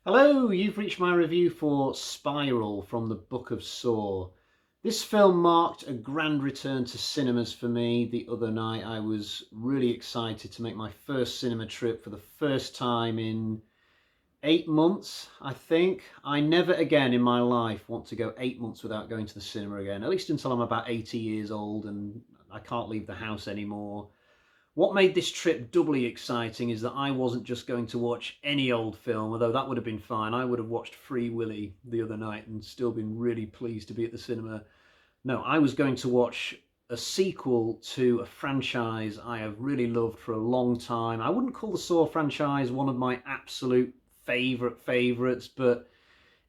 Hello, you've reached my review for Spiral from the Book of Saw. This film marked a grand return to cinemas for me the other night. I was really excited to make my first cinema trip for the first time in 8 months, I think. I never again in my life want to go 8 months without going to the cinema again, at least until I'm about 80 years old and I can't leave the house anymore. What made this trip doubly exciting is that I wasn't just going to watch any old film, although that would have been fine. I would have watched Free Willy the other night and still been really pleased to be at the cinema. No, I was going to watch a sequel to a franchise I have really loved for a long time. I wouldn't call the Saw franchise one of my absolute favourites, but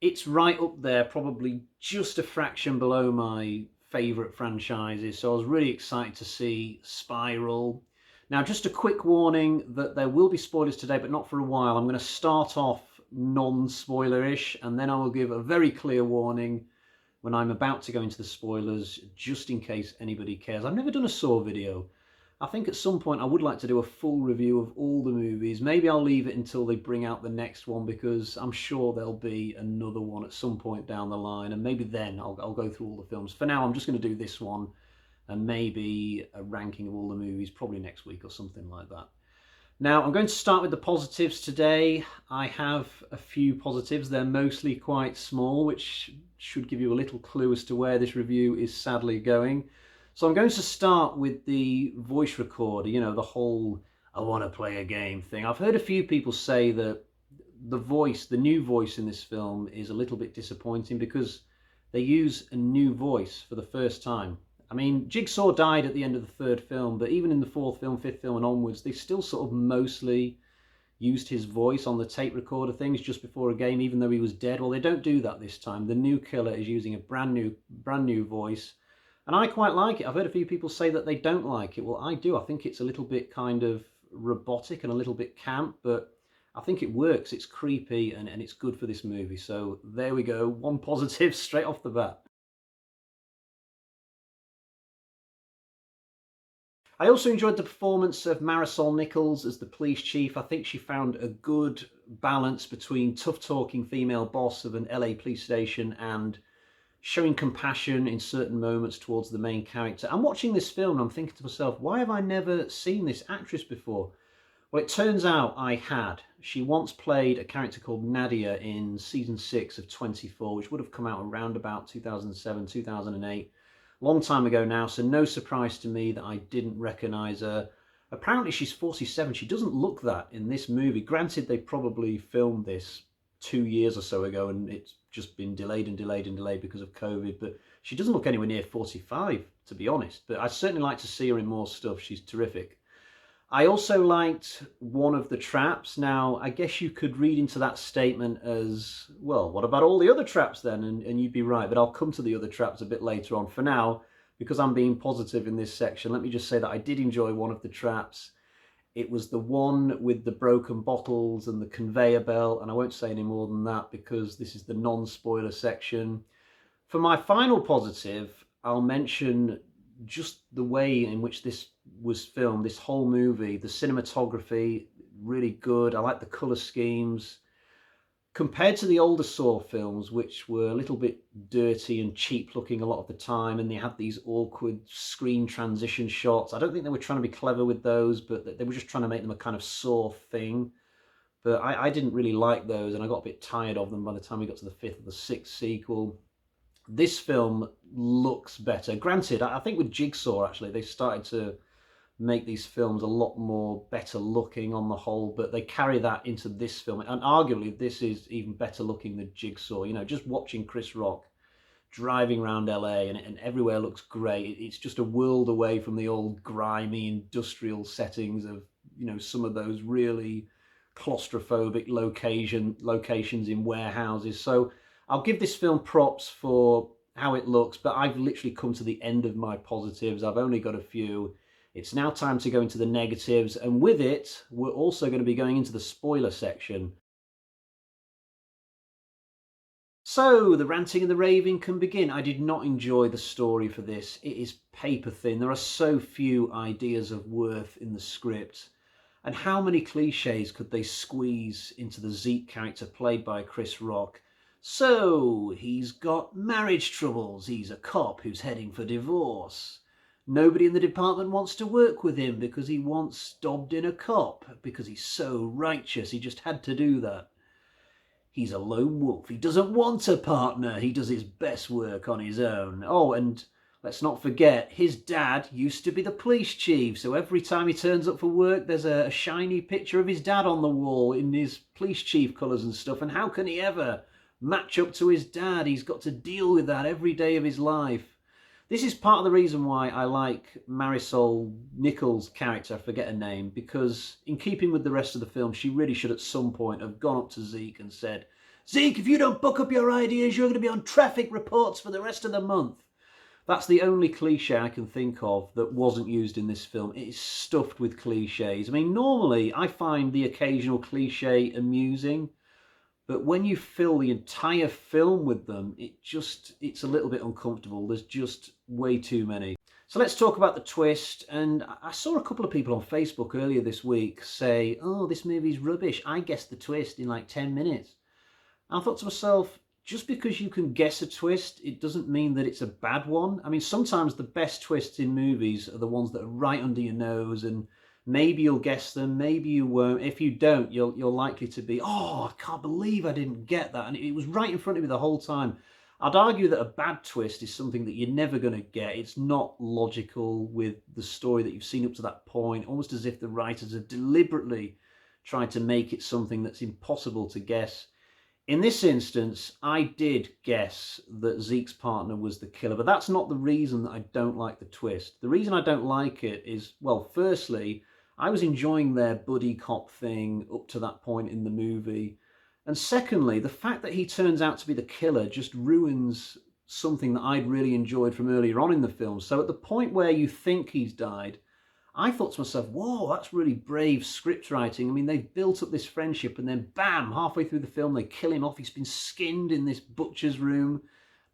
it's right up there, probably just a fraction below my favourite franchises. So I was really excited to see Spiral. Now, just a quick warning that there will be spoilers today, but not for a while. I'm going to start off non-spoilerish, and then I will give a very clear warning when I'm about to go into the spoilers, just in case anybody cares. I've never done a Saw video. I think at some point I would like to do a full review of all the movies. Maybe I'll leave it until they bring out the next one, because I'm sure there'll be another one at some point down the line, and maybe then I'll go through all the films. For now, I'm just going to do this one, and maybe a ranking of all the movies probably next week or something like that. Now, I'm going to start with the positives today. I have a few positives. They're mostly quite small, which should give you a little clue as to where this review is sadly going. So I'm going to start with the voice recorder, you know, the whole I want to play a game thing. I've heard a few people say that the new voice in this film is a little bit disappointing because they use a new voice for the first time. I mean, Jigsaw died at the end of the third film, but even in the fourth film, fifth film and onwards, they still sort of mostly used his voice on the tape recorder things just before a game, even though he was dead. Well, they don't do that this time. The new killer is using a brand new voice, and I quite like it. I've heard a few people say that they don't like it. Well, I do. I think it's a little bit kind of robotic and a little bit camp, but I think it works. It's creepy and it's good for this movie. So there we go. One positive straight off the bat. I also enjoyed the performance of Marisol Nichols as the police chief. I think she found a good balance between tough-talking female boss of an LA police station and showing compassion in certain moments towards the main character. I'm watching this film and I'm thinking to myself, why have I never seen this actress before? Well, it turns out I had. She once played a character called Nadia in season 6 of 24, which would have come out around about 2007, 2008. Long time ago now, so no surprise to me that I didn't recognise her. Apparently she's 47. She doesn't look that in this movie. Granted, they probably filmed this 2 years or so ago and it's just been delayed and delayed and delayed because of COVID, but she doesn't look anywhere near 45, to be honest. But I'd certainly like to see her in more stuff. She's terrific. I also liked one of the traps. Now, I guess you could read into that statement as, well, what about all the other traps then? And you'd be right, but I'll come to the other traps a bit later on. For now, because I'm being positive in this section, let me just say that I did enjoy one of the traps. It was the one with the broken bottles and the conveyor belt, and I won't say any more than that because this is the non-spoiler section. For my final positive, I'll mention just the way in which this was filmed, this whole movie. The cinematography, really good. I like the colour schemes. Compared to the older Saw films, which were a little bit dirty and cheap looking a lot of the time, and they had these awkward screen transition shots. I don't think they were trying to be clever with those, but they were just trying to make them a kind of Saw thing. But I didn't really like those, and I got a bit tired of them by the time we got to the fifth or the sixth sequel. This film looks better. Granted, I think with Jigsaw, actually, they started to make these films a lot more better looking on the whole, but they carry that into this film. And arguably, this is even better looking than Jigsaw. You know, just watching Chris Rock driving around LA and everywhere looks great. It's just a world away from the old grimy industrial settings of, you know, some of those really claustrophobic locations in warehouses. So I'll give this film props for how it looks, but I've literally come to the end of my positives. I've only got a few. It's now time to go into the negatives, and with it, we're also going to be going into the spoiler section. So, the ranting and the raving can begin. I did not enjoy the story for this. It is paper thin. There are so few ideas of worth in the script. And how many cliches could they squeeze into the Zeke character played by Chris Rock? So, he's got marriage troubles. He's a cop who's heading for divorce. Nobody in the department wants to work with him because he once dobbed in a cop because he's so righteous. He just had to do that. He's a lone wolf. He doesn't want a partner. He does his best work on his own. Oh, and let's not forget, his dad used to be the police chief. So every time he turns up for work, there's a shiny picture of his dad on the wall in his police chief colours and stuff. And how can he ever match up to his dad? He's got to deal with that every day of his life. This is part of the reason why I like Marisol Nichols' character, I forget her name, because in keeping with the rest of the film, she really should at some point have gone up to Zeke and said, Zeke, if you don't book up your ideas, you're going to be on traffic reports for the rest of the month. That's the only cliche I can think of that wasn't used in this film. It is stuffed with cliches. I mean, normally I find the occasional cliche amusing, but when you fill the entire film with them, it's a little bit uncomfortable. There's just way too many. So let's talk about the twist. And I saw a couple of people on Facebook earlier this week say, oh, this movie's rubbish. I guessed the twist in like 10 minutes. And I thought to myself, just because you can guess a twist, it doesn't mean that it's a bad one. I mean, sometimes the best twists in movies are the ones that are right under your nose, and maybe you'll guess them, maybe you won't. If you don't, you're likely to be, oh, I can't believe I didn't get that. And it was right in front of me the whole time. I'd argue that a bad twist is something that you're never going to get. It's not logical with the story that you've seen up to that point, almost as if the writers have deliberately tried to make it something that's impossible to guess. In this instance, I did guess that Zeke's partner was the killer, but that's not the reason that I don't like the twist. The reason I don't like it is, well, firstly, I was enjoying their buddy cop thing up to that point in the movie. And secondly, the fact that he turns out to be the killer just ruins something that I'd really enjoyed from earlier on in the film. So at the point where you think he's died, I thought to myself, whoa, that's really brave script writing. I mean, they've built up this friendship and then bam, halfway through the film, they kill him off. He's been skinned in this butcher's room.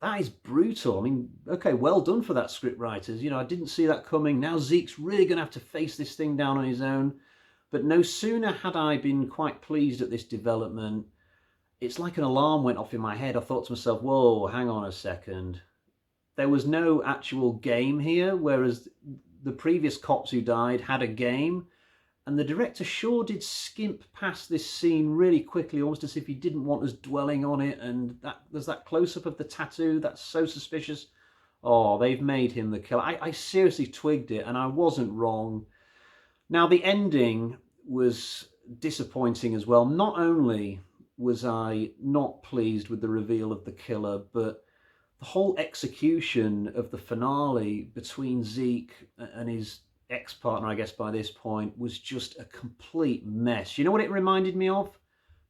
That is brutal. I mean, okay, well done for that, script writers. You know, I didn't see that coming. Now Zeke's really going to have to face this thing down on his own. But no sooner had I been quite pleased at this development, it's like an alarm went off in my head. I thought to myself, whoa, hang on a second. There was no actual game here, whereas the previous cops who died had a game, and the director sure did skimp past this scene really quickly, almost as if he didn't want us dwelling on it. And there's that close-up of the tattoo that's so suspicious. Oh, they've made him the killer. I seriously twigged it, and I wasn't wrong. Now, the ending was disappointing as well. Not only was I not pleased with the reveal of the killer, but the whole execution of the finale between Zeke and his ex-partner, I guess by this point, was just a complete mess. You know what it reminded me of?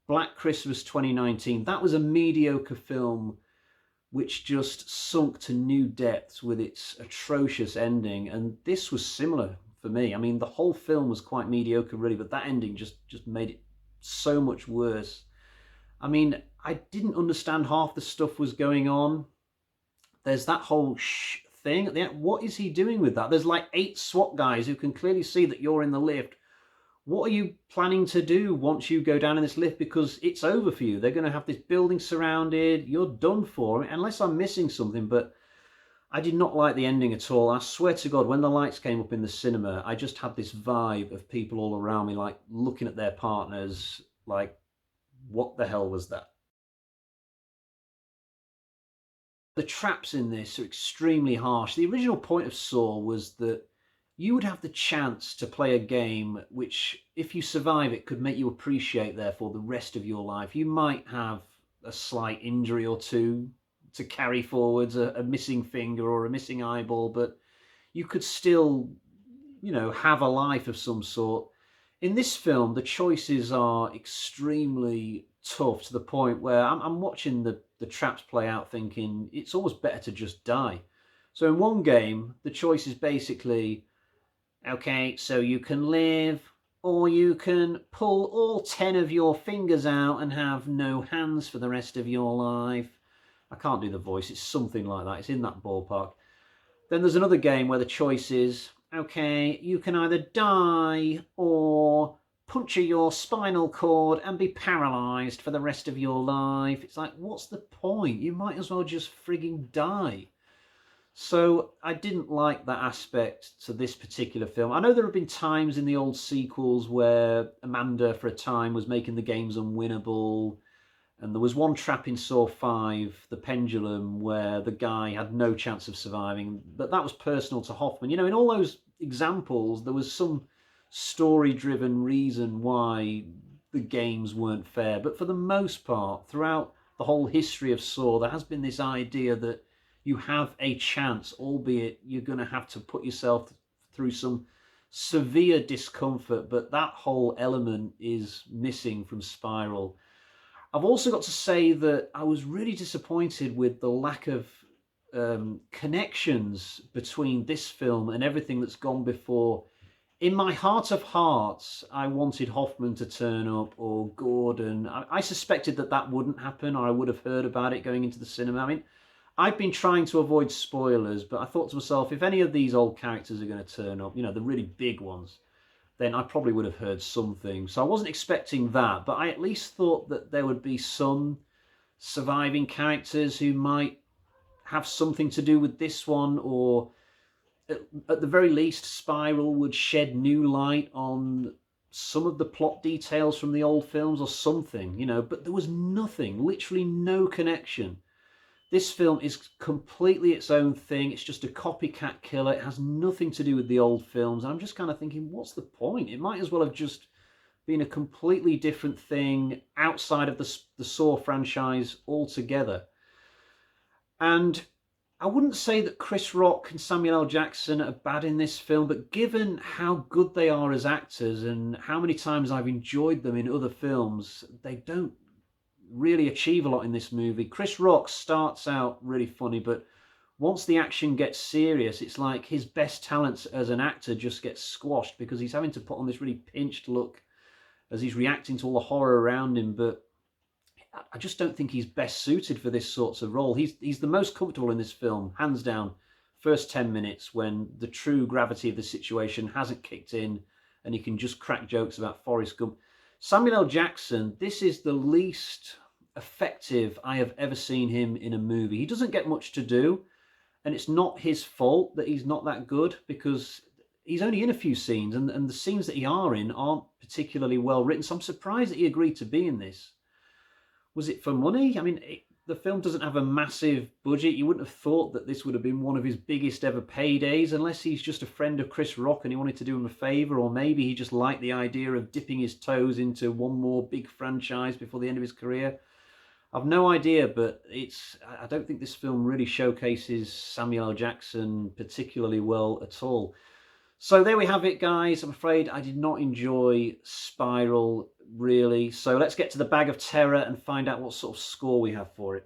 Black Christmas 2019. That was a mediocre film which just sunk to new depths with its atrocious ending. And this was similar for me. I mean, the whole film was quite mediocre, really, but that ending just made it so much worse. I mean, I didn't understand half the stuff was going on. There's that whole thing at the end. What is he doing with that? There's like 8 SWAT guys who can clearly see that you're in the lift. What are you planning to do once you go down in this lift? Because it's over for you. They're going to have this building surrounded. You're done for. Unless I'm missing something, but I did not like the ending at all. I swear to God, when the lights came up in the cinema, I just had this vibe of people all around me, like looking at their partners, like, what the hell was that? The traps in this are extremely harsh. The original point of Saw was that you would have the chance to play a game which, if you survive it, could make you appreciate, therefore, the rest of your life. You might have a slight injury or two to carry forwards, a missing finger or a missing eyeball, but you could still, you know, have a life of some sort. In this film, the choices are extremely tough to the point where I'm watching the traps play out thinking it's almost better to just die. So in one game, the choice is basically, okay, so you can live or you can pull all 10 of your fingers out and have no hands for the rest of your life. I can't do the voice, it's something like that, it's in that ballpark. Then there's another game where the choice is, okay, you can either die or puncture your spinal cord and be paralysed for the rest of your life. It's like, what's the point? You might as well just frigging die. So I didn't like that aspect to this particular film. I know there have been times in the old sequels where Amanda, for a time, was making the games unwinnable. And there was one trap in Saw 5, The Pendulum, where the guy had no chance of surviving. But that was personal to Hoffman. You know, in all those examples, there was some story-driven reason why the games weren't fair. But for the most part, throughout the whole history of Saw, there has been this idea that you have a chance, albeit you're going to have to put yourself through some severe discomfort. But that whole element is missing from Spiral. I've also got to say that I was really disappointed with the lack of connections between this film and everything that's gone before. In my heart of hearts, I wanted Hoffman to turn up, or Gordon. I suspected that that wouldn't happen, or I would have heard about it going into the cinema. I mean, I've been trying to avoid spoilers, but I thought to myself, if any of these old characters are going to turn up, you know, the really big ones, then I probably would have heard something. So I wasn't expecting that, but I at least thought that there would be some surviving characters who might have something to do with this one, or at the very least, Spiral would shed new light on some of the plot details from the old films or something, you know, but there was nothing, literally no connection. This film is completely its own thing. It's just a copycat killer. It has nothing to do with the old films. I'm just kind of thinking, what's the point? It might as well have just been a completely different thing outside of the Saw franchise altogether. And I wouldn't say that Chris Rock and Samuel L. Jackson are bad in this film, but given how good they are as actors and how many times I've enjoyed them in other films, they don't really achieve a lot in this movie. Chris Rock starts out really funny, but once the action gets serious, it's like his best talents as an actor just get squashed because he's having to put on this really pinched look as he's reacting to all the horror around him. But I just don't think he's best suited for this sort of role. He's the most comfortable in this film, hands down, first 10 minutes when the true gravity of the situation hasn't kicked in and he can just crack jokes about Forrest Gump. Samuel L. Jackson, this is the least effective I have ever seen him in a movie. He doesn't get much to do, and it's not his fault that he's not that good, because he's only in a few scenes, and the scenes that he are in aren't particularly well written, so I'm surprised that he agreed to be in this. Was it for money? I mean, the film doesn't have a massive budget. You wouldn't have thought that this would have been one of his biggest ever paydays, unless he's just a friend of Chris Rock and he wanted to do him a favour, or maybe he just liked the idea of dipping his toes into one more big franchise before the end of his career. I've no idea, but I don't think this film really showcases Samuel L. Jackson particularly well at all. So there we have it, guys. I'm afraid I did not enjoy Spiral, really. So let's get to the bag of terror and find out what sort of score we have for it.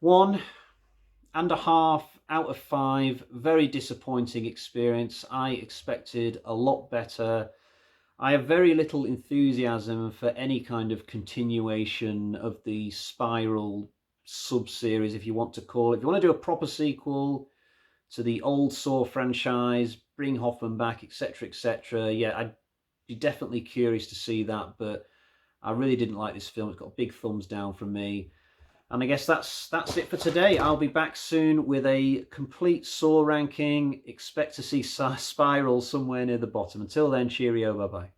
1.5 out of 5. Very disappointing experience. I expected a lot better. I have very little enthusiasm for any kind of continuation of the Spiral sub-series, if you want to call it. If you want to do a proper sequel to the old Saw franchise, bring Hoffman back, etc., etc., yeah, I'd be definitely curious to see that, but I really didn't like this film. It's got a big thumbs down from me. And I guess that's it for today. I'll be back soon with a complete Saw ranking. Expect to see Spiral somewhere near the bottom. Until then, cheerio, bye-bye.